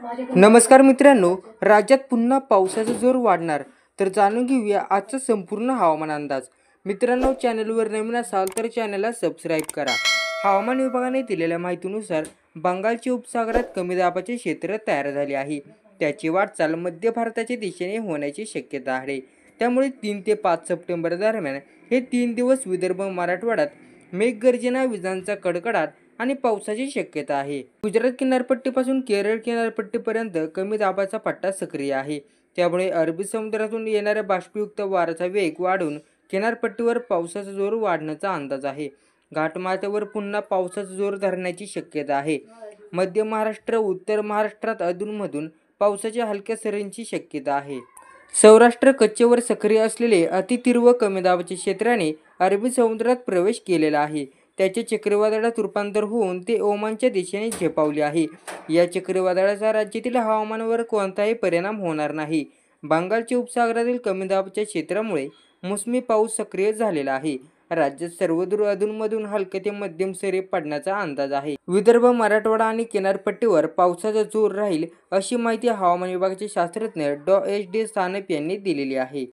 नमस्कार मित्रांनो, राज्यात पुन्हा पावसाचा जोर वाढणार, तर जाणून घेऊया आजचा संपूर्ण हवामान अंदाज। मित्रांनो, चॅनलवर नवीन असाल तर चॅनलला सबस्क्राईब करा। हवामान विभागाने दिलेल्या माहितीनुसार बंगालच्या उपसागरात कमी दाबाचे क्षेत्र तयार झाले आहे। त्याची वाटचाल मध्य भारताच्या दिशेने होण्याची शक्यता आहे। त्यामुळे 3 ते 5 सप्टेंबर दरम्यान हे 3 दिवस विदर्भ मराठवाड्यात मेघगर्जना, विजांचा कडकडाट आणि पावसाची शक्यता आहे। गुजरात किनारपट्टीपासून केरळ किनारपट्टीपर्यंत कमी दाबाचा पट्टा सक्रिय आहे। त्यामुळे अरबी समुद्रातून येणाऱ्या बाष्पयुक्त वाऱ्याचा वेग वाढून किनारपट्टीवर पावसाचा जोर वाढण्याचा अंदाज आहे। घाटमाथ्यावर पुन्हा पावसाचा जोर धरण्याची शक्यता आहे। मध्य महाराष्ट्र, उत्तर महाराष्ट्रात अधूनमधून पावसाच्या हलक्या सरींची शक्यता आहे। सौराष्ट्र कच्छवर सक्रिय असलेले अतितीव्र कमी दाबाचे क्षेत्राने अरबी समुद्रात प्रवेश केलेला आहे। त्याचे चक्रीवादळात रूपांतर होऊन ते ओमानच्या दिशेने झेपावले आहे। या चक्रीवादळाचा राज्यातील हवामानावर कोणताही परिणाम होणार नाही। बंगालच्या उपसागरातील कमी दाबाच्या क्षेत्रामुळे मोसमी पाऊस सक्रिय झालेला आहे। राज्यात सर्वदूर अधूनमधून हलक्या ते मध्यम सरी पडण्याचा अंदाज आहे। विदर्भ, मराठवाडा आणि किनारपट्टीवर पावसाचा जोर राहील, अशी माहिती हवामान विभागाचे शास्त्रज्ञ डॉ. एच. डी. सानप यांनी दिलेली आहे।